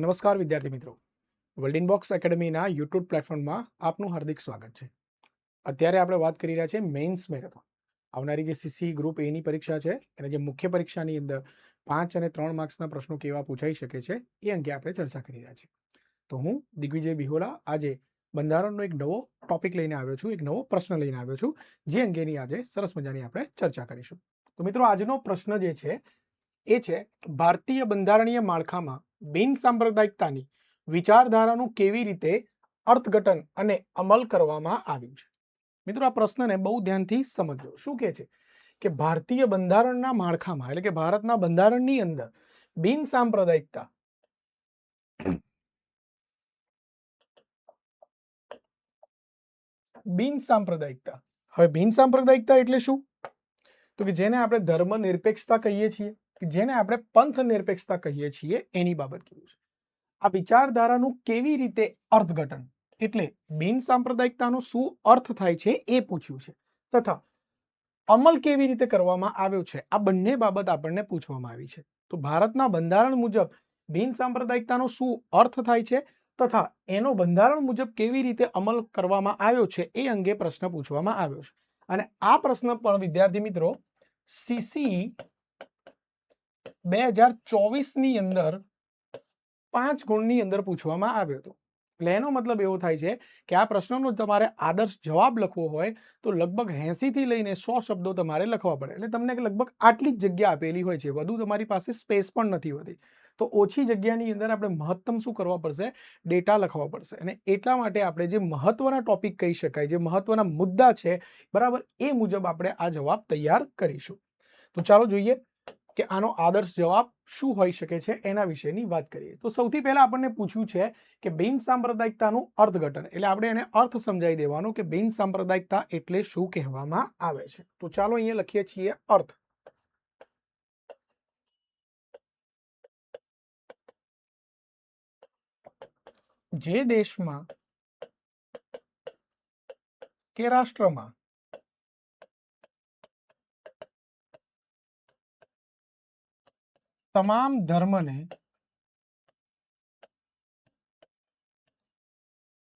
નમસ્કાર વિદ્યાર્થી મિત્રો, વર્લ્ડ ઇનબોક્સ એકેડમીના યુટ્યુબ પ્લેટફોર્મમાં આપનું હાર્દિક સ્વાગત છે. અત્યારે આપણે વાત કરી રહ્યા છીએ મેઇન્સ મેરેથોન. આવનારી જે સીસી ગ્રુપ એની પરીક્ષા છે અને જે મુખ્ય પરીક્ષાની અંદર 5 અને 3 માર્ક્સના પ્રશ્નો કેવા પૂછાઈ શકે છે એ અંગે આપણે ચર્ચા કરી રહ્યા છીએ. તો હું દિગ્વિજય બિહોલા આજે બંધારણનો એક નવો ટોપિક લઈને આવ્યો છું, એક નવો પ્રશ્ન લઈને આવ્યો છું, જે અંગેની આજે સરસ મજાની આપણે ચર્ચા કરીશું. તો મિત્રો, આજનો પ્રશ્ન જે છે એ છે ભારતીય બંધારણીય માળખામાં બિન સાંપ્રદાયિકતાની વિચારધારાનું કેવી રીતે અર્થઘટન અને અમલ કરવામાં આવ્યું છે. મિત્રો, આ પ્રશ્નને બહુ ધ્યાનથી સમજજો. શું કહે છે કે ભારતીય બંધારણના માળખામાં એટલે કે ભારતના બંધારણની અંદર બિન સાંપ્રદાયિકતા હવે બિન સાંપ્રદાયિકતા એટલે શું? તો કે જેને આપણે ધર્મ નિરપેક્ષતા કહીએ છીએ, કે જેને આપણે પંથ નિરપેક્ષતા કહીએ છીએ, એની બાબત કીધું છે. આ વિચારધારાનું કેવી રીતે અર્થઘટન એટલે બિન સાંપ્રદાયિકતાનો શું અર્થ થાય છે એ પૂછ્યું છે, તથા અમલ કેવી રીતે કરવામાં આવ્યો છે, આ બંને બાબત આપણને પૂછવામાં આવી છે. તો ભારતના બંધારણ મુજબ બિન સાંપ્રદાયિકતાનો શું અર્થ થાય છે તથા એનો બંધારણ મુજબ કેવી રીતે અમલ કરવામાં આવ્યો છે એ અંગે પ્રશ્ન પૂછવામાં આવ્યો છે. અને આ પ્રશ્ન પણ વિદ્યાર્થી મિત્રો સીસી 2024 ની અંદર 5 ગુણની અંદર પૂછવામાં આવ્યો હતો. એટલે એનો મતલબ એવો થાય છે કે આ પ્રશ્નનો તમારે આદર્શ જવાબ લખવો હોય તો લગભગ 80 થી લઈને 100 શબ્દો તમારે લખવા પડે. એટલે તમને લગભગ આટલી જ જગ્યા આપેલી હોય છે, વધુ તમારી પાસે સ્પેસ પણ નથી હોતી. તો ઓછી જગ્યાની અંદર આપણે મહત્તમ શું કરવા પડશે? ડેટા લખવા પડશે. અને એટલા માટે આપણે જે મહત્વના ટોપિક કહી શકાય, જે મહત્વના મુદ્દા છે, બરાબર, એ મુજબ આપણે આ જવાબ તૈયાર કરીશું. તો ચાલો જોઈએ કે આનો આદર્શ જવાબ શું હોઈ શકે છે, એના વિશેની વાત કરીએ. તો સૌથી પહેલા આપણને પૂછ્યું છે કે બિન સાંપ્રદાયિકતાનું અર્થઘટન, એટલે આપણે એને અર્થ સમજાવી દેવાનો કે બિન સાંપ્રદાયિકતા એટલે શું કહેવામાં આવે છે. તો ચાલો અહીંયા લખીએ છીએ અર્થ. જે દેશમાં કે રાષ્ટ્રમાં તમામ ધર્મને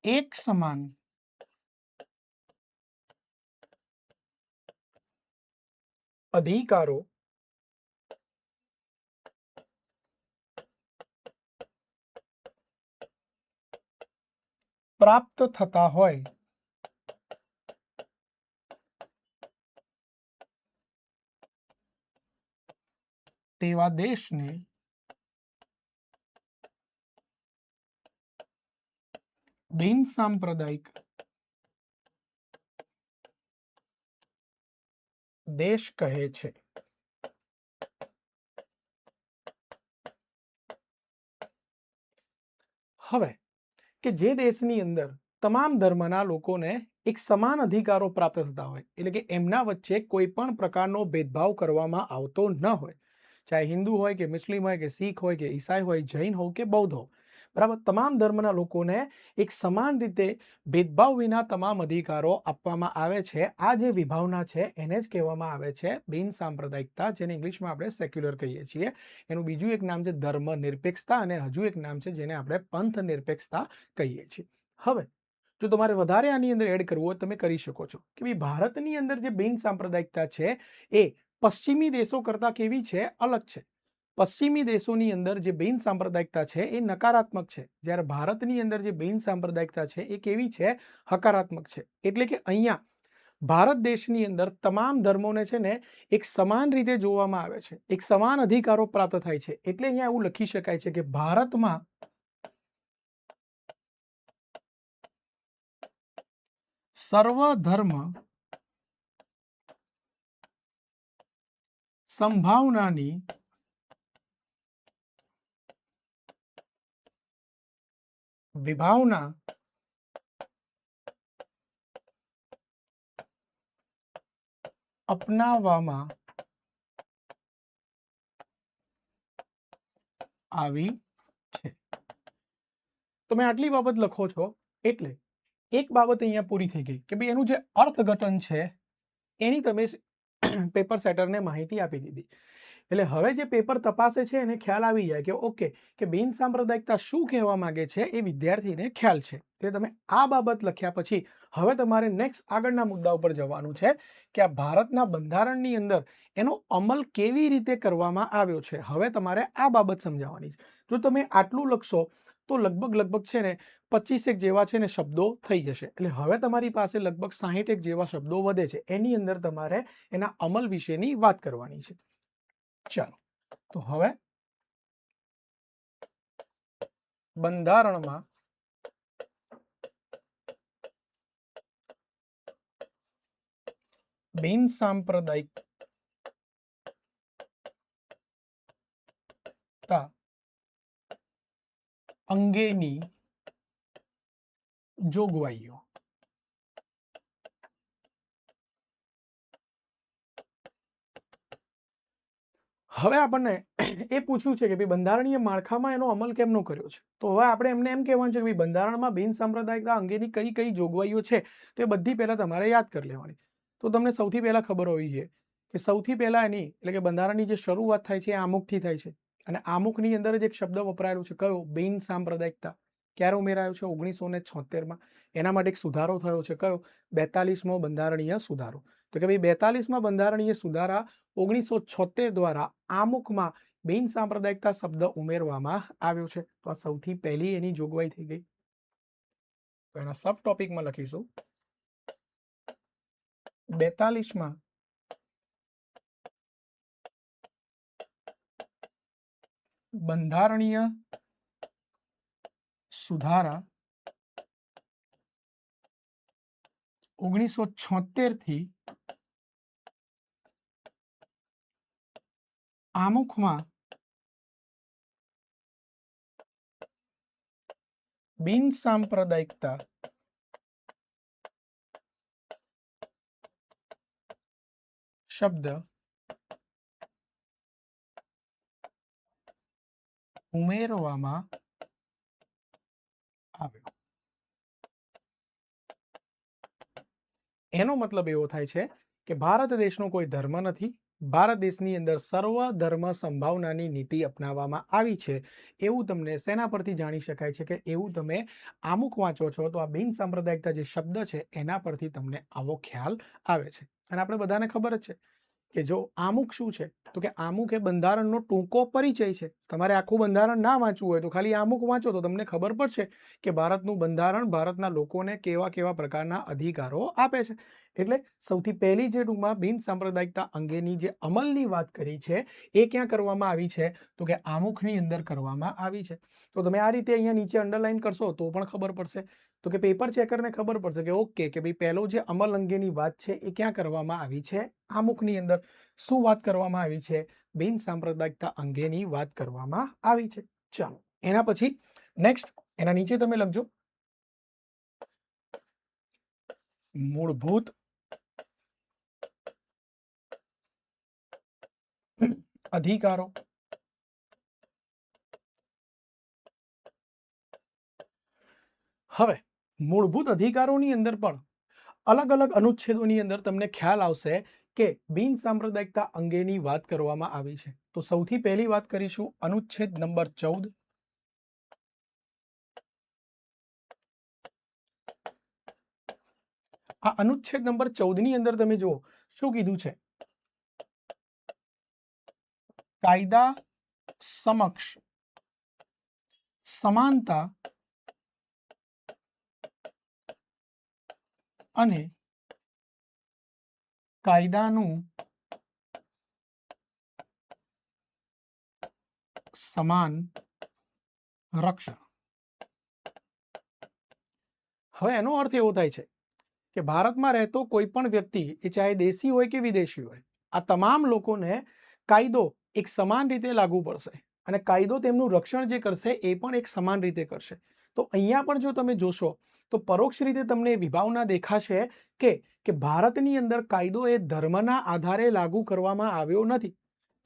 એક સમાન અધિકારો પ્રાપ્ત થતા હોય તેવા દેશને બિન સાંપ્રદાયિક દેશ કહે છે. હવે કે જે દેશની અંદર તમામ ધર્મના લોકોને એક સમાન અધિકારો પ્રાપ્ત થતા હોય, એટલે કે એમના વચ્ચે કોઈ પણ પ્રકારનો ભેદભાવ કરવામાં આવતો ન હોય, ચાહે હિન્દુ હોય કે મુસ્લિમ હોય કે શીખ હોય કે ઈસાઈ હોય, જૈન હોય કે બૌદ્ધ હોય, બરાબર, તમામ ધર્મના લોકોને એક સમાન રીતે ભેદભાવ વિના તમામ અધિકારો આપવામાં આવે છે. આ જે વિભાવના છે એને જ કહેવામાં આવે છે બિન સાંપ્રદાયિકતા, જેને ઇંગ્લિશમાં આપણે સેક્યુલર કહીએ છીએ. એનું બીજું એક નામ છે ધર્મ નિરપેક્ષતા અને હજુ એક નામ છે જેને આપણે પંથ નિરપેક્ષતા કહીએ છીએ. હવે જો તમારે વધારે આની અંદર એડ કરવું હોય તમે કરી શકો છો કે ભાઈ ભારતની અંદર જે બિન સાંપ્રદાયિકતા છે એ પશ્ચિમી દેશો કરતાં કેવી છે? અલગ છે. પશ્ચિમી દેશોની અંદર જે બિન સાંપ્રદાયિકતા છે એ નકારાત્મક છે, જ્યારે ભારતની અંદર જે બિન સાંપ્રદાયિકતા છે એ કેવી છે? હકારાત્મક છે. એટલે કે અહીંયા ભારત દેશની અંદર તમામ ધર્મોને છે ને એક સમાન રીતે જોવામાં આવે છે, એક સમાન અધિકારો પ્રાપ્ત થાય છે. એટલે અહીંયા એવું લખી શકાય છે કે ભારતમાં સર્વધર્મ સંભાવનાની વિભાવના અપનાવવામાં આવી છે. તમે આટલી બાબત લખો છો એટલે એક બાબત અહીંયા પૂરી થઈ ગઈ કે ભાઈ એનું જે અર્થઘટન છે એની તમે પેપર સેટરને માહિતી આપી દીધી. એટલે હવે જે પેપર તપાસે છે એને ખ્યાલ આવી જાય કે ઓકે કે બિન સાંપ્રદાયિકતા શું કહેવા માંગે છે એ વિદ્યાર્થીને ખ્યાલ છે. એટલે તમે આ બાબત લખ્યા પછી હવે તમારે નેક્સ્ટ આગળના મુદ્દા ઉપર જવાનું છે કે આ ભારતના બંધારણની અંદર એનો અમલ કેવી રીતે કરવામાં આવ્યો છે. હવે તમારે આ બાબત સમજાવવાની છે. જો તમે આટલું લખશો તો લગભગ છે ને 25 જેવા છે ને શબ્દો થઈ જશે. એટલે હવે તમારી પાસે લગભગ 60 જેવા શબ્દો વધે છે. એની અંદર તમારે એના અમલ વિશેની વાત કરવાની છે. ચાલો, તો હવે બંધારણમાં બિન સાંપ્રદાયિકતા અંગેની જોગવાઈઓ. હવે આપણને એ પૂછ્યું છે કે ભાઈ બંધારણીય માળખામાં એનો અમલ કેમનો કર્યો છે. તો હવે આપણે એમને એમ કહેવાનું છે કે ભાઈ બંધારણમાં બિન સાંપ્રદાયિકતા અંગેની કઈ કઈ જોગવાઈઓ છે તો એ બધી પહેલા તમારે યાદ કરી લેવાની. તો તમને સૌથી પહેલા ખબર હોવી જોઈએ કે સૌથી પહેલા એની એટલે કે બંધારણની જે શરૂઆત થાય છે એ આમુખથી થાય છે. અને આમુખની અંદર જ એક શબ્દ વપરાયેલો છે, કયો? બિન સાંપ્રદાયિકતા. ક્યારે ઉમેરાયો છે? 1976માં. એના માટે એક સુધારો થયો છે, કયો? 42મો બંધારણીય સુધારો. તો કે ભાઈ 42માં બંધારણીય સુધારા 1976 દ્વારા આમુખમાં બિન સાંપ્રદાયિકતા શબ્દ ઉમેરવામાં આવ્યો છે. તો આ સૌથી પહેલી એની જોગવાઈ થઈ ગઈ. તો એના સબ ટોપિકમાં લખીશું 42માં બંધારણીય સુધારા 1976 થી આમુખમાં બિન સાંપ્રદાયિકતા શબ્દ ઉમેરવામાં આવ્યો. એનો મતલબ એવો થાય છે કે ભારત દેશનો કોઈ ધર્મ નથી. ભારત દેશની અંદર સર્વ ધર્મ સંભાવનાની નીતિ અપનાવવામાં આવી છે. એવું તમને શેના પરથી જાણી શકાય છે કે એવું તમે આમુખ વાંચો છો તો આ બિન સાંપ્રદાયિકતા જે શબ્દ છે એના પરથી તમને આવો ખ્યાલ આવે છે. અને આપણે બધાને ખબર જ છે કે જો આમુખ શું છે તો કે આમુખ એ બંધારણનો ટૂંકો પરિચય છે. તમારે આખું બંધારણ ના વાંચવું હોય તો ખાલી આમુખ વાંચો તો તમને ખબર પડશે કે ભારતનું બંધારણ ભારતના લોકોને કેવા કેવા પ્રકારના અધિકારો આપે છે. એટલે સૌથી પહેલી જે ટૂંકમાં બિન સાંપ્રદાયિકતા અંગેની જે અમલની વાત કરી છે એ ક્યાં કરવામાં આવી છે તો કે આમુખની અંદર કરવામાં આવી છે. તો તમે આ રીતે અહીંયા નીચે અંડરલાઈન કરશો તો પણ ખબર પડશે. તો કે પેપર ચેકરને ખબર પડશે કે ઓકે કે ભાઈ પહેલો જે અમલ અંગેની વાત છે એ ક્યાં કરવામાં આવી છે? આમુખની અંદર. શું વાત કરવામાં આવી છે? બિન સાંપ્રદાયિકતા અંગેની વાત કરવામાં આવી છે. ચાલો, એના પછી નેક્સ્ટ એના નીચે તમે લખજો મૂળભૂત અધિકારો. હવે મૂળભૂત અધિકારોની અંદર પણ અલગ અલગ અનુચ્છેદોની અંદર તમને ખ્યાલ આવશે કે બિન સાંપ્રદાયિકતા અંગેની વાત કરવામાં આવી છે. તો સૌથી પહેલી વાત કરીશું અનુચ્છેદ નંબર 14. આ અનુચ્છેદ નંબર 14 ની અંદર તમે જુઓ શું કીધું છે? કાયદા સમક્ષ સમાનતા અને કાયદાનું સમાન રક્ષણ. હવે એનો અર્થ એવો થાય છે કે ભારતમાં રહેતો કોઈ પણ વ્યક્તિ એ ચાહે દેશી હોય કે વિદેશી હોય, આ તમામ લોકોને કાયદો એક સમાન રીતે લાગુ પડશે અને કાયદો તેમનું રક્ષણ જે કરશે એ પણ એક સમાન રીતે કરશે. તો અહીંયા પણ જો તમે જોશો તો પરોક્ષ રીતે તમને વિભાવના દેખાશે કે ભારતની અંદર કાયદો એ ધર્મના આધારે લાગુ કરવામાં આવ્યો નથી.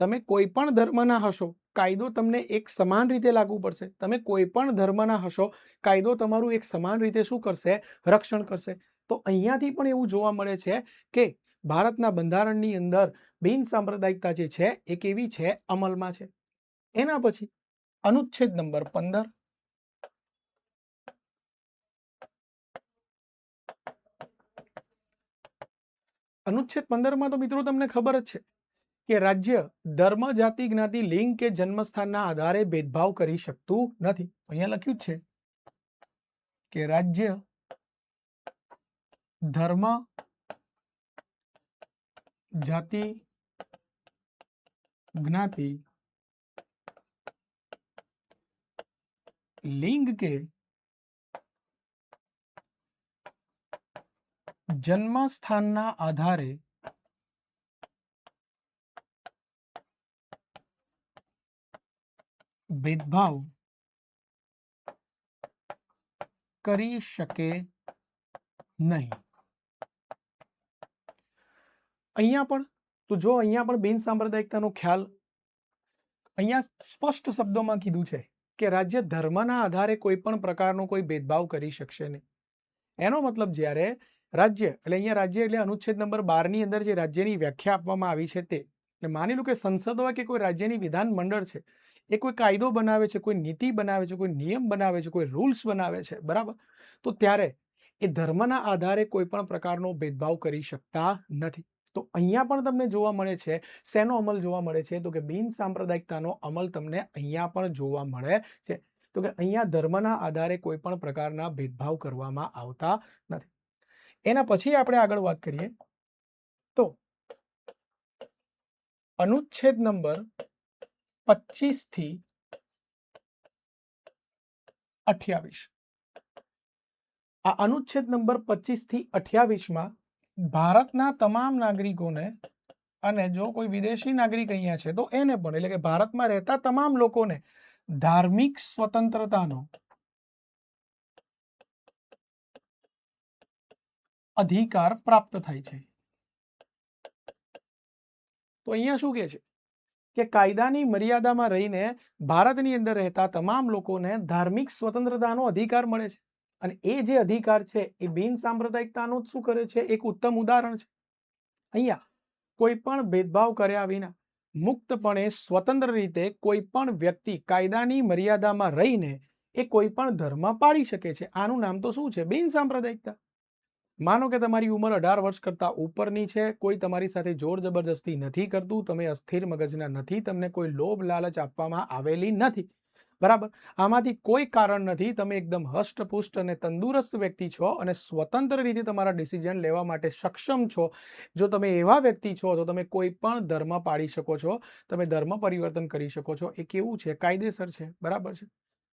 તમે કોઈ પણ ધર્મના હશો, કાયદો તમને એક સમાન રીતે લાગુ પડશે. તમે કોઈ પણ ધર્મના હશો, કાયદો તમારું એક સમાન રીતે શું કરશે? રક્ષણ કરશે. તો અહીંયાથી પણ એવું જોવા મળે છે કે ભારતના બંધારણની અંદર બિન સાંપ્રદાયિકતા જે છે એ કેવી છે, અમલમાં છે. એના પછી અનુચ્છેદ નંબર 15. અનુચ્છેદ 15 માં તો મિત્રો તમને ખબર જ છે કે રાજ્ય ધર્મ, જાતિ, જ્ઞાતિ, લિંગ કે જન્મસ્થાનના આધારે ભેદભાવ કરી શકતું નથી. અહીંયા લખ્યું જ છે કે રાજ્ય ધર્મ, જાતિ, જ્ઞાતિ, લિંગ કે જન્મસ્થાનના આધારે ભેદભાવ કરી શકે નહીં. અહીંયા પણ તો જો અહીંયા પણ બિન સાંપ્રદાયિકતાનો ખ્યાલ અહીંયા સ્પષ્ટ શબ્દોમાં કીધું છે કે રાજ્ય ધર્મના આધારે કોઈ પણ પ્રકારનો કોઈ ભેદભાવ કરી શકશે નહીં. એનો મતલબ જ્યારે રાજ્ય એટલે અહીંયા રાજ્ય એટલે અનુચ્છેદ નંબર 12 ની અંદર જે રાજ્યની વ્યાખ્યા આપવામાં આવી છે તે, એટલે માની લો કે સંસદ હોય કે કોઈ રાજ્યની વિધાન મંડળ છે, એ કોઈ કાયદો બનાવે છે, કોઈ નીતિ બનાવે છે, કોઈ નિયમ બનાવે છે, કોઈ રૂલ્સ બનાવે છે, બરાબર, તો ત્યારે એ ધર્મના આધારે કોઈ પણ પ્રકારનો ભેદભાવ કરી શકતા નથી. તો અહીંયા પણ તમને જોવા મળે છે શેનો અમલ જોવા મળે છે, તો કે બિન સાંપ્રદાયિકતાનો અમલ તમને અહીંયા પણ જોવા મળે છે. તો કે અહીંયા ધર્મના આધારે કોઈ પણ પ્રકારના ભેદભાવ કરવામાં આવતા નથી. એના પછી આપણે આગળ વાત કરીએ તો અનુચ્છેદ નંબર 25 થી 28. આ અનુચ્છેદ નંબર 25 થી 28 માં ભારતના તમામ નાગરિકોને અને જો કોઈ વિદેશી નાગરિક અહીંયા છે તો એને પણ, એટલે કે ભારતમાં રહેતા તમામ લોકોને ધાર્મિક સ્વતંત્રતાનો અધિકાર પ્રાપ્ત થાય છે. તો અહીંયા શું કહે છે કે કાયદાની મર્યાદામાં રહીને ભારતની અંદર રહેતા તમામ લોકોને ધાર્મિક સ્વતંત્રતાનો અધિકાર મળે છે. અને એ જે અધિકાર છે એ બિન સાંપ્રદાયિકતાનો જ શું કરે છે, એક ઉત્તમ ઉદાહરણ છે. અહીંયા કોઈ પણ ભેદભાવ કર્યા વિના મુક્તપણે સ્વતંત્ર રીતે કોઈ પણ વ્યક્તિ કાયદાની મર્યાદામાં રહીને એ કોઈ પણ ધર્મ પાળી શકે છે. આનું નામ તો શું છે, બિન સાંપ્રદાયિકતા. માનો કે તમારી ઉંમર 18 વર્ષ કરતાં ઉપરની છે, કોઈ તમારી સાથે જોર જબરજસ્તી નથી કરતું, તમે અસ્થિર મગજના નથી, તમને કોઈ લોભ લાલચ આપવામાં આવેલી નથી, બરાબર, આમાંથી કોઈ કારણ નથી, તમે એકદમ હષ્ટપુષ્ટ અને તંદુરસ્ત વ્યક્તિ છો અને સ્વતંત્ર રીતે તમારા ડિસિઝન લેવા માટે સક્ષમ છો. જો તમે એવા વ્યક્તિ છો તો તમે કોઈ પણ ધર્મ પાળી શકો છો, તમે ધર્મ પરિવર્તન કરી શકો છો. એ કેવું છે, કાયદેસર છે, બરાબર છે.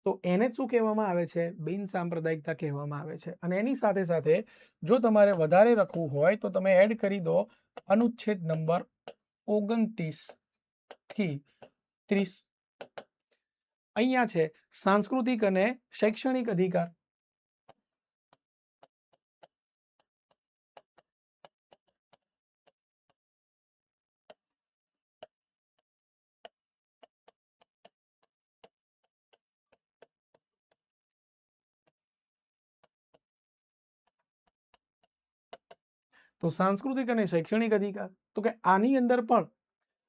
તો એને શું કહેવામાં આવે છે, બિન સાંપ્રદાયિકતા કહેવામાં આવે છે. અને એની સાથે સાથે જો તમારે વધારે લખવું હોય તો તમે એડ કરી દો અનુચ્છેદ નંબર 29 થી 30. અહીંયા છે સાંસ્કૃતિક અને શૈક્ષણિક અધિકાર. તો સાંસ્કૃતિક અને શૈક્ષણિક અધિકાર, તો કે આની અંદર પણ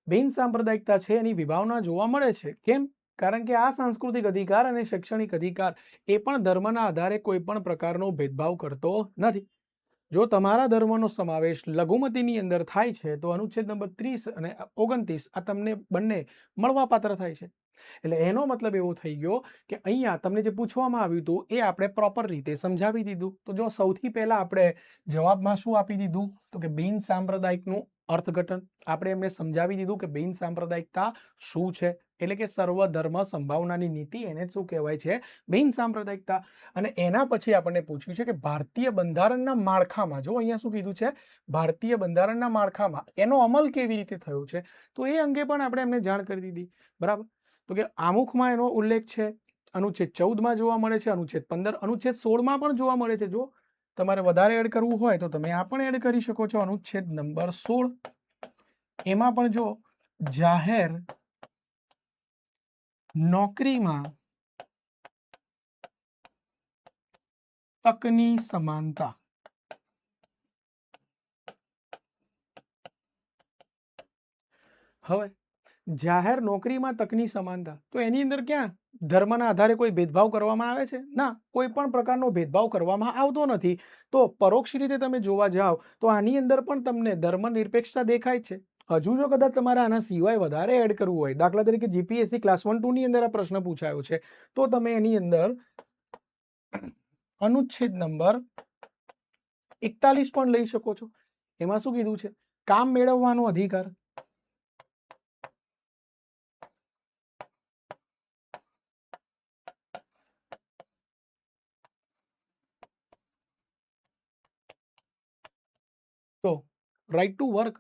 બિન સાંપ્રદાયિકતા છે એની વિભાવના જોવા મળે છે. કેમ? કારણ કે આ સાંસ્કૃતિક અધિકાર અને શૈક્ષણિક અધિકાર એ પણ ધર્મના આધારે કોઈ પણ પ્રકારનો ભેદભાવ કરતો નથી. જો તમારા ધર્મનો સમાવેશ લઘુમતીની અંદર થાય છે તો અનુચ્છેદ નંબર 30 અને 29 આ તમને બંને મળવાપાત્ર થાય છે. એટલે એનો મતલબ એવો થઈ ગયો કે અહીંયા તમને જે પૂછવામાં આવ્યું હતું એ આપણે પ્રોપર રીતે સમજાવી દીધું. તો જો સૌથી પહેલા આપણે જવાબમાં શું આપી દીધું, તો કે બિન સાંપ્રદાયિકનું અર્થઘટન આપણે એમને સમજાવી દીધું કે બિન સાંપ્રદાયિકતા શું છે, એટલે કે સર્વધર્મ સંભાવનાની નીતિ, એને શું કહેવાય છે, બિન સાંપ્રદાયિકતા. અને એના પછી આપણને પૂછ્યું છે કે ભારતીય બંધારણના માળખામાં, જો અહીંયા શું કીધું છે, ભારતીય બંધારણના માળખામાં એનો અમલ કેવી રીતે થયો છે, તો એ અંગે પણ આપણે એમને જાણ કરી દીધી, બરાબર. તો કે આમુખમાં એનો ઉલ્લેખ છે, અનુચ્છેદ 14 જોવા મળે છે, અનુચ્છેદ 15, અનુચ્છેદ 16 પણ જોવા મળે છે. જો તમારે વધારે એડ કરવું હોય તો તમે આ પણ એડ કરી શકો છો. અનુચ્છેદ નંબર 16, એમાં પણ જો જાહેર નોકરીમાં તકની સમાનતા, હવે જાહેર નોકરીમાં તકની સમાનતા, તો એની અંદર ક્યાં ધર્મના આધારે કોઈ ભેદભાવ કરવામાં આવે છે? ના, કોઈ પણ પ્રકારનો ભેદભાવ કરવામાં આવતો નથી. તો પરોક્ષ રીતે તમે જોવા જાઓ તો આની અંદર પણ તમને ધર્મનિરપેક્ષતા દેખાય છે. હજુ જો કદાચ તમારે આના સિવાય વધારે એડ કરવું હોય, દાખલા તરીકે જીપીએસસી ક્લાસ 1-2 ની અંદર આ પ્રશ્ન પૂછાયો છે, તો તમે એની અંદર અનુચ્છેદ નંબર 41 પણ લઈ શકો છો. એમાં શું કીધું છે? કામ મેળવવાનો અધિકાર. તો રાઈટ ટુ વર્ક,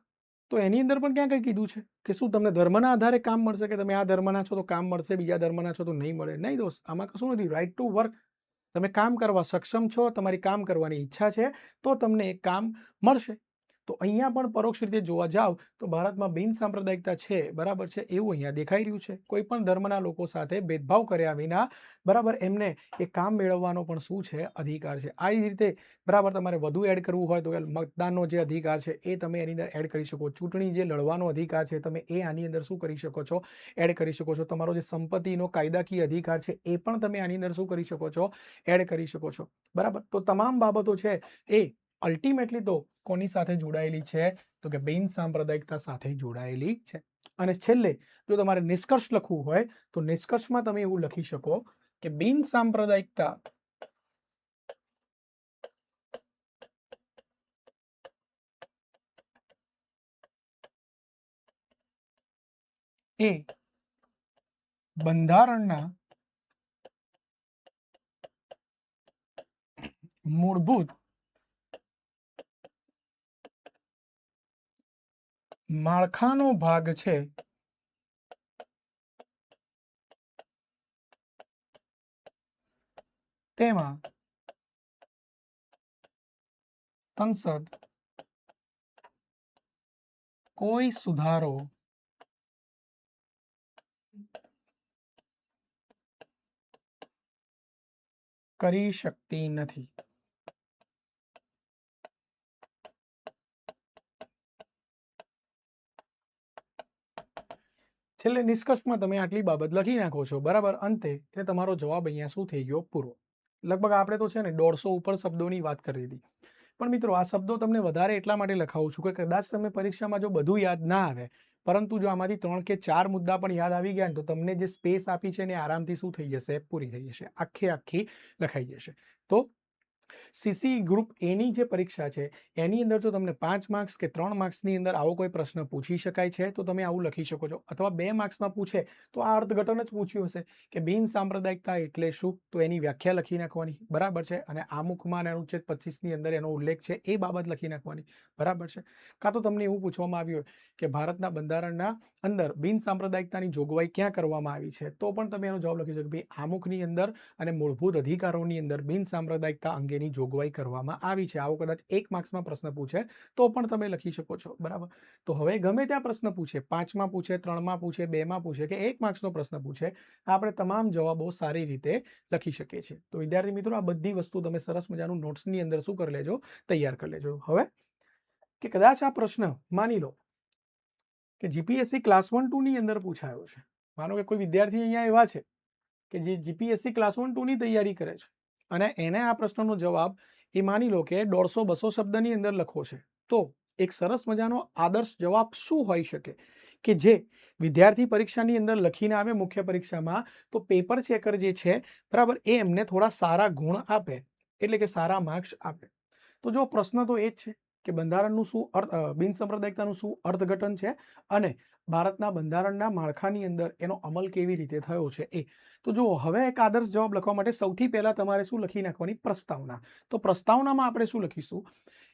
તો એની અંદર પણ ક્યાં કંઈ કીધું છે કે શું તમને ધર્મના આધારે કામ મળશે, કે તમે આ ધર્મના છો તો કામ મળશે, બીજા ધર્મના છો તો નહીં મળે? નહીં દોસ્ત, આમાં કશું નથી. રાઈટ ટુ વર્ક, તમે કામ કરવા સક્ષમ છો, તમારી કામ કરવાની ઈચ્છા છે, તો તમને એ કામ મળશે. તો અહીંયા પણ પરોક્ષ રીતે જોવા જાવ તો ભારતમાં બિન સાંપ્રદાયિકતા છે, બરાબર છે, એવું અહીંયા દેખાઈ રહ્યું છે. કોઈ પણ ધર્મના લોકો સાથે ભેદભાવ કર્યા વિના, બરાબર, એમને એ કામ મેળવવાનો પણ શું છે? અધિકાર છે. આ રીતે, બરાબર, તમારે વધુ એડ કરવું હોય તો મતદાનનો જે અધિકાર છે એ તમે એની અંદર એડ કરી શકો. ચૂંટણી જે લડવાનો અધિકાર છે તમે એ આની અંદર શું કરી શકો છો? એડ કરી શકો છો. તમારો જે સંપત્તિનો કાયદાકીય અધિકાર છે એ પણ તમે આની અંદર શું કરી શકો છો? એડ કરી શકો છો. બરાબર, તો તમામ બાબતો છે એ અલ્ટિમેટલી તો કોની સાથે જોડાયેલી છે? તો કે બિન સાંપ્રદાયિકતા સાથે જોડાયેલી છે. અને છેલ્લે જો તમારે નિષ્કર્ષ લખવું હોય તો નિષ્કર્ષમાં તમે એવું લખી શકો કે બિન સાંપ્રદાયિકતા એ બંધારણના મૂળભૂત માળખાનો ભાગ છે. તેમાં સંસદ કોઈ સુધારો કરી શકતી નથી. છેલ્લે નિષ્કર્ષમાં તમે આટલી બાબત લખી નાખો છો, બરાબર. અંતે એટલે તમારો જવાબ અહીંયા શું થઈ ગયો? પૂરો. લગભગ આપણે તો છે ને 150 ઉપર શબ્દોની વાત કરી હતી. પણ મિત્રો, આ શબ્દો તમને વધારે એટલા માટે લખાવું છું કે કદાચ તમે પરીક્ષામાં જો બધું યાદ ના આવે, પરંતુ જો આમાંથી 3 કે 4 મુદ્દા પણ યાદ આવી ગયા ને તો તમને જે સ્પેસ આપી છે ને આરામથી શું થઈ જશે? પૂરી થઈ જશે, આખી લખાઈ જશે. તો સીસી ગ્રુપ એની જે પરીક્ષા છે એની અંદર જો તમને 5 માર્ક્સ કે 3 માર્ક્સની અંદર આવો કોઈ પ્રશ્ન પૂછી શકાય છે તો તમે આવું લખી શકો છો. અથવા 2 માર્ક્સમાં પૂછે તો આ અર્થઘટન જ પૂછ્યું હશે કે બિન સાંપ્રદાયિકતા એટલે શું, તો એની વ્યાખ્યા લખી નાખવાની, બરાબર છે. અને આમુખમાં અને અનુચ્છેદ 25ની અંદર એનો ઉલ્લેખ છે એ બાબત લખી નાખવાની, બરાબર છે. કાં તો તમને એવું પૂછવામાં આવ્યું હોય કે ભારતના બંધારણના અંદર બિન સાંપ્રદાયિકતાની જોગવાઈ ક્યાં કરવામાં આવી છે, તો પણ તમે એનો જવાબ લખી શકો ભાઈ આમુખની અંદર અને મૂળભૂત અધિકારોની અંદર બિન સાંપ્રદાયિકતા અંગેની જોગવાઈ કરવામાં આવી છે. આવો કદાચ 1 માર્ક્સમાં પ્રશ્ન પૂછે તો પણ તમે લખી શકો છો, બરાબર. તો હવે ગમે ત્યાં પ્રશ્ન પૂછે, 5માં પૂછે, 3માં પૂછે, 2માં પૂછે કે 1 માર્ક્સનો પ્રશ્ન પૂછે, આપણે તમામ જવાબો સારી રીતે લખી શકીએ છીએ. તો વિદ્યાર્થી મિત્રો, આ બધી વસ્તુ તમે સરસ મજાનું નોટ્સની અંદર શું કરી લેજો? તૈયાર કરી લેજો. હવે કે કદાચ આ પ્રશ્ન માની લો કે જીપીએસસી ક્લાસ 1-2 ની અંદર પૂછાયો છે. માનો કે કોઈ વિદ્યાર્થી અહીંયા એવા છે કે જે જીપીએસસી ક્લાસ 1-2 ની તૈયારી કરે છે અને એને આ પ્રશ્નનો જવાબ એ માની લો કે 150-200 શબ્દની અંદર લખવો છે, તો એક સરસ મજાનો આદર્શ જવાબ શું હોઈ શકે કે જે વિદ્યાર્થી પરીક્ષાની અંદર લખીને આવે મુખ્ય પરીક્ષામાં, તો પેપર ચેકર જે છે, બરાબર, એ એમને થોડા સારા ગુણ આપે, એટલે કે સારા માર્ક્સ આપે. તો જો પ્રશ્ન તો એ જ છે કે બંધારણનું શું બિન સાંપ્રદાયિકતાનું શું અર્થઘટન છે અને ભારતના બંધારણના માળખાની અંદર એનો અમલ કેવી રીતે થયો છે એ. તો જુઓ, હવે એક આદર્શ જવાબ લખવા માટે સૌથી પહેલા તમારે શું લખી નાખવાની? પ્રસ્તાવના. તો પ્રસ્તાવનામાં આપણે શું લખીશું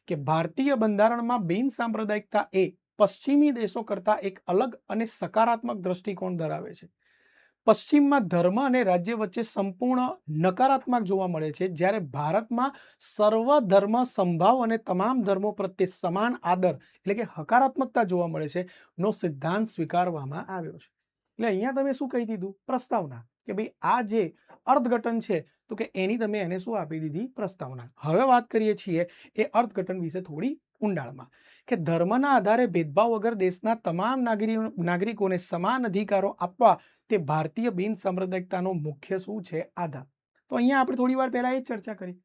કે ભારતીય બંધારણમાં બિન સાંપ્રદાયિકતા એ પશ્ચિમી દેશો કરતા એક અલગ અને સકારાત્મક દ્રષ્ટિકોણ ધરાવે છે. પશ્ચિમમાં ધર્મ અને રાજ્ય વચ્ચે સંપૂર્ણ નકારાત્મક જોવા મળે છે, જ્યારે ભારતમાં સર્વ ધર્મ સંભાવ અને તમામ ધર્મો પ્રત્યે સમાન આદર એટલે કે હકારાત્મકતા જોવા મળે છે નો સિદ્ધાંત સ્વીકારવામાં આવ્યો છે. એટલે અહીંયા તમે શું કહી દીધું? પ્રસ્તાવના, કે ભાઈ આ જે અર્થઘટન છે તો કે એની તમે એને શું આપી દીધી? પ્રસ્તાવના. હવે વાત કરીએ છીએ એ અર્થઘટન વિશે થોડી ઊંડાણમાં કે ધર્મના આધારે ભેદભાવ વગર દેશના તમામ નાગરિકોને સમાન અધિકારો આપવા તે ભારતીય બિન સાંપ્રદાયિકતાનો મુખ્ય શું છે આધાર. તો અહીંયા આપણે થોડી વાર પહેલા એ ચર્ચા કરી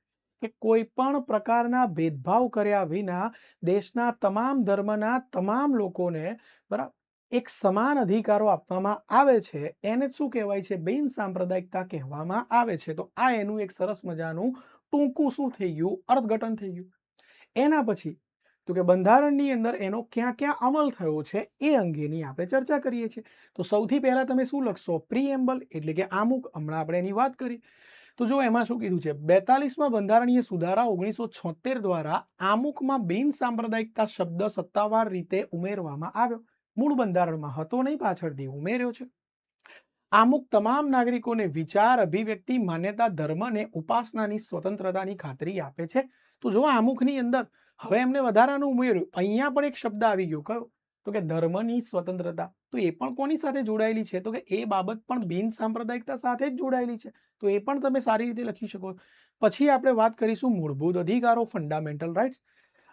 કે કોઈ પણ પ્રકારના ભેદભાવ કર્યા વિના દેશના તમામ ધર્મના તમામ લોકોને બરાબર એક સમાન અધિકારો આપવામાં આવે છે, એને શું કહેવાય છે? બિન સાંપ્રદાયિકતા કહેવામાં આવે છે. તો આ એનું એક સરસ મજાનું ટૂંકું શું થઈ ગયું? અર્થઘટન થઈ ગયું. એના પછી તો કે બંધારણની અંદર એનો ક્યાં ક્યાં અમલ થયો છે એ અંગેની આપણે ચર્ચા કરીએ છીએ. તો સૌથી પહેલા તમે શું લખશો? પ્રીએમ્બલ એટલે કે આમુખ. હમણાં આપણે એની વાત કરી. તો જો એમાં શું કીધું છે? 42માં બંધારણીય સુધારા 1976 દ્વારા આમુખમાં બિન સાંપ્રદાયિકતા શબ્દ સત્તાવાર રીતે ઉમેરવામાં આવ્યો. મૂળ બંધારણમાં હતો નહીં, પાછળથી ઉમેર્યો છે. આમુખ તમામ નાગરિકોને વિચાર, અભિવ્યક્તિ, માન્યતા, ધર્મ અને ઉપાસનાની સ્વતંત્રતાની ખાતરી આપે છે. તો જો આમુખની અંદર હવે એમને વધારાનું ઉમેર્યું, અહીંયા પણ એક શબ્દ આવી ગયો, કયો? તો કે ધર્મની સ્વતંત્રતા. તો એ પણ કોની સાથે જોડાયેલી છે? તો કે એ બાબત પણ બિન સાંપ્રદાયિકતા સાથે જ જોડાયેલી છે. તો એ પણ તમે સારી રીતે લખી શકો. પછી આપણે વાત કરીશું મૂળભૂત અધિકારો, ફંડામેન્ટલ રાઇટ્સ.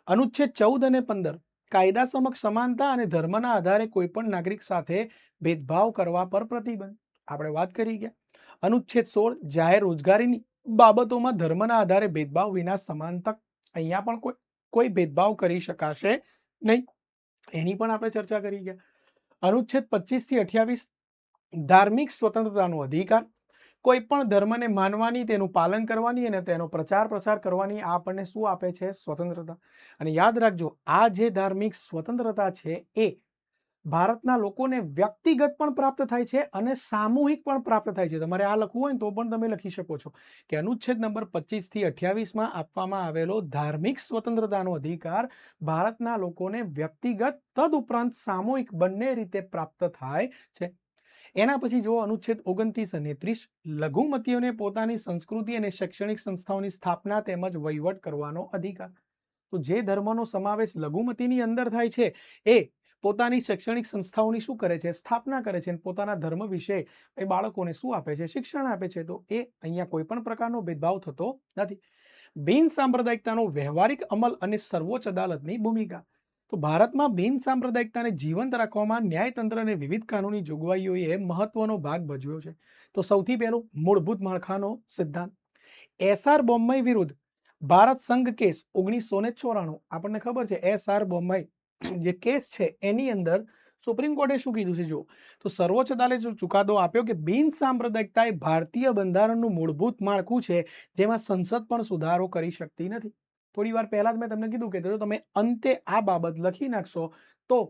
અનુચ્છેદ 14 અને 15 કાયદા સમક્ષ સમાનતા અને ધર્મના આધારે કોઈપણ નાગરિક સાથે ભેદભાવ કરવા પર પ્રતિબંધ. આપણે વાત કરી ગયા. અનુચ્છેદ 16 જાહેર રોજગારીની બાબતોમાં ધર્મના આધારે ભેદભાવ વિના સમાન તક. અહીંયા પણ કોઈ ભેદભાવ કરી શકાશે નહીં, એની પણ આપણે ચર્ચા કરી ગયા. અનુચ્છેદ 25 થી 28 ધાર્મિક સ્વતંત્રતાનો અધિકાર. કોઈ પણ ધર્મને માનવાની, તેનું પાલન કરવાની અને તેનો પ્રચાર પ્રસાર કરવાની આ આપણને શું આપે છે? સ્વતંત્રતા. અને યાદ રાખજો, આ જે ધાર્મિક સ્વતંત્રતા છે એ ભારતના લોકોને વ્યક્તિગત પણ પ્રાપ્ત થાય છે અને સામૂહિક પણ પ્રાપ્ત થાય છે. તમારે આ લખવું હોય ને તો પણ તમે લખી શકો છો કે અનુચ્છેદ નંબર 25 થી 28માં આપવામાં આવેલો ધાર્મિક સ્વતંત્રતાનો અધિકાર ભારતના લોકોને વ્યક્તિગત તદુપરાંત સામૂહિક બંને રીતે પ્રાપ્ત થાય છે. એના પછી જો અનુચ્છેદ 29 અને 30 લઘુમતીઓને પોતાની સંસ્કૃતિ અને શૈક્ષણિક સંસ્થાઓની સ્થાપના તેમજ વહીવટ કરવાનો અધિકાર. તો જે ધર્મનો સમાવેશ લઘુમતીની અંદર થાય છે એ પોતાની શૈક્ષણિક સંસ્થાઓની શું કરે છે? સ્થાપના કરે છે. પોતાના ધર્મ વિશે એ બાળકોને શું આપે છે? શિક્ષણ આપે છે. તો એ અહીંયા કોઈ પણ પ્રકારનો ભેદભાવ થતો નથી. બિન સાંપ્રદાયિકતાનો વ્યવહારિક અમલ અને સર્વોચ્ચ અદાલતની ભૂમિકા. તો ભારતમાં બિન સાંપ્રદાયિકતાને જીવંત રાખવામાં ન્યાયતંત્ર અને વિવિધ કાનૂની જોગવાઈઓએ મહત્વનો ભાગ ભજવ્યો છે. તો સૌથી પહેલું મૂળભૂત માળખાનો સિદ્ધાંત. એસઆર બોમ્મઈ વિરુદ્ધ ભારત સંઘ કેસ 1994. આપણને ખબર છે એસઆર બોમ્મઈ જે કેસ છે એની અંદર સુપ્રીમ કોર્ટે શું કીધું છે? જો તો સર્વોચ્ચ અદાલતે ચુકાદો આપ્યો કે બિન સાંપ્રદાયિકતા એ ભારતીય બંધારણનું મૂળભૂત માળખું છે, જેમાં સંસદ પણ સુધારો કરી શકતી નથી. થોડી વાર પહેલા જ મેં તમને કીધું કે જો તમે અંતે આ બાબત લખી નાખશો તો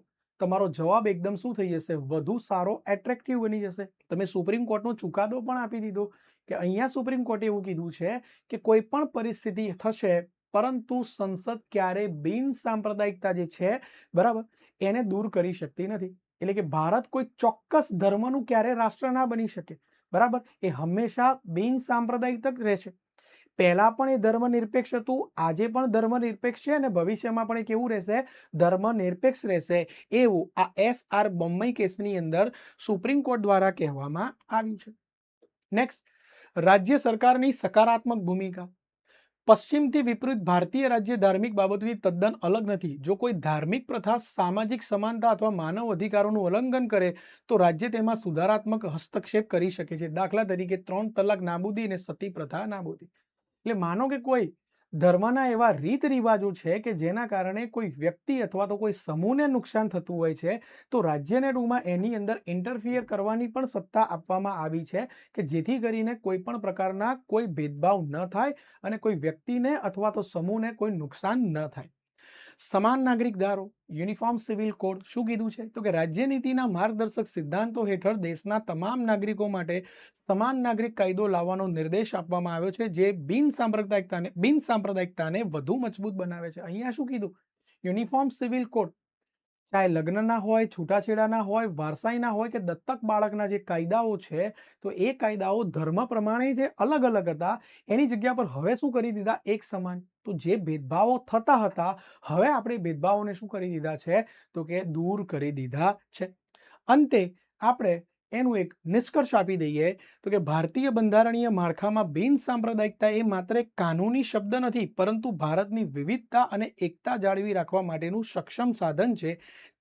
તમારો જવાબ એકદમ શું થઈ જશે? વધુ સારો, એટ્રેક્ટિવ બની જશે. તમે સુપ્રીમ કોર્ટનો ચુકાદો પણ આપી દીધો કે અહીંયા સુપ્રીમ કોર્ટે એવું કીધું છે કે કોઈ પણ પરિસ્થિતિ થશે પરંતુ સંસદ ક્યારે બિન સાંપ્રદાયિકતા જે છે બરાબર એને દૂર કરી શકતી નથી. એટલે કે ભારત કોઈ ચોક્કસ ધર્મનું ક્યારે રાષ્ટ્ર ના બની શકે, બરાબર. એ હંમેશા બિન સાંપ્રદાયિક જ રહેશે. પહેલા પણ એ ધર્મનિરપેક્ષ હતું, આજે પણ ધર્મનિરપેક્ષ છે અને ભવિષ્યમાં પણ એ કેવું રહેશે? ધર્મનિરપેક્ષ રહેશે. એવું આ એસઆર બોમ્મઈ કેસની અંદર સુપ્રીમ કોર્ટ દ્વારા કહેવામાં આવ્યું છે. નેક્સ્ટ, રાજ્ય સરકારની સકારાત્મક ભૂમિકા. પશ્ચિમથી વિપરીત ભારતીય રાજ્ય ધાર્મિક બાબતોથી તદ્દન અલગ નથી. જો કોઈ ધાર્મિક પ્રથા, સામાજિક સમાનતા અથવા માનવ અધિકારોનું ઉલ્લંઘન કરે તો રાજ્ય તેમાં સુધારાત્મક હસ્તક્ષેપ કરી શકે છે. દાખલા તરીકે 3 તલાક નાબૂદી અને સતી પ્રથા નાબૂદી. એટલે માનો કે કોઈ ધર્મના એવા રીત રિવાજો છે કે જેના કારણે કોઈ વ્યક્તિ અથવા તો કોઈ સમૂહને નુકસાન થતું હોય છે તો રાજ્યને ટૂંકમાં એની અંદર ઇન્ટરફિયર કરવાની પણ સત્તા આપવામાં આવી છે કે જેથી કરીને કોઈ પણ પ્રકારના કોઈ ભેદભાવ ન થાય અને કોઈ વ્યક્તિને અથવા તો સમૂહને કોઈ નુકસાન ન થાય. સમાન નાગરિક ધારો, યુનિફોર્મ સિવિલ કોડ શું કીધું છે? તો કે રાજ્ય નીતિના માર્ગદર્શક સિદ્ધાંતો હેઠળ દેશના તમામ નાગરિકો માટે સમાન નાગરિક કાયદો લાવવાનો નિર્દેશ આપવામાં આવ્યો છે, જે બિન સાંપ્રદાયિકતાને વધુ મજબૂત બનાવે છે. અહીંયા શું કીધું? યુનિફોર્મ સિવિલ કોડ ચાહે લગ્નના હોય, છૂટાછેડાના હોય, વારસાઈના હોય કે દત્તક બાળકના જે કાયદાઓ છે તો એ કાયદાઓ ધર્મ પ્રમાણે જે અલગ અલગ હતા એની જગ્યા પર હવે શું કરી દીધા? એક સમાન. તો જે ભેદભાવો થતા હતા હવે આપણે ભેદભાવોને શું કરી દીધા છે? તો કે દૂર કરી દીધા છે. અંતે આપણે એનું એક નિષ્કર્ષ આપી દઈએ તો કે ભારતીય બંધારણીય માળખામાં બિન સાંપ્રદાયિકતા એ માત્ર એક કાનૂની શબ્દ નથી, પરંતુ ભારતની વિવિધતા અને એકતા જાળવી રાખવા માટેનું સક્ષમ સાધન છે.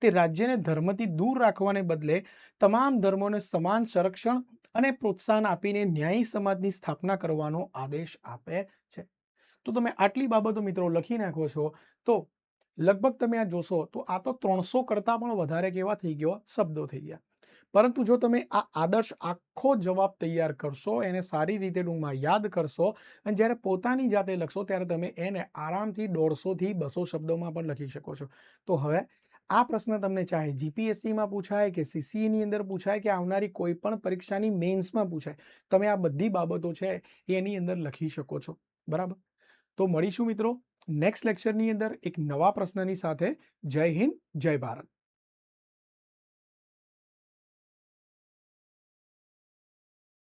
તે રાજ્યને ધર્મથી દૂર રાખવાને બદલે તમામ ધર્મોને સમાન સંરક્ષણ અને પ્રોત્સાહન આપીને ન્યાયી સમાજની સ્થાપના કરવાનો આદેશ આપે છે. તો તમે આટલી બાબતો મિત્રો લખી નાખો છો તો લગભગ તમે આ જોશો તો આ તો 300 કરતાં પણ વધારે કેવા થઈ ગયો શબ્દો થઈ ગયા. પરંતુ જો તમે આ આદર્શ આખો જવાબ તૈયાર કરશો, એને સારી રીતે ટૂંકમાં યાદ કરશો અને જ્યારે પોતાની જાતે લખશો ત્યારે તમે એને આરામથી 150 થી 200 શબ્દોમાં પણ લખી શકો છો. તો હવે આ પ્રશ્ન તમને ચાહે જીપીએસસીમાં પૂછાય કે સીસીઈની અંદર પૂછાય કે આવનારી કોઈ પણ પરીક્ષાની મેન્સમાં પૂછાય, તમે આ બધી બાબતો છે એની અંદર લખી શકો છો. બરાબર? તો મળીશું મિત્રો નેક્સ્ટ લેક્ચરની અંદર એક નવા પ્રશ્નની સાથે. જય હિન્દ, જય ભારત.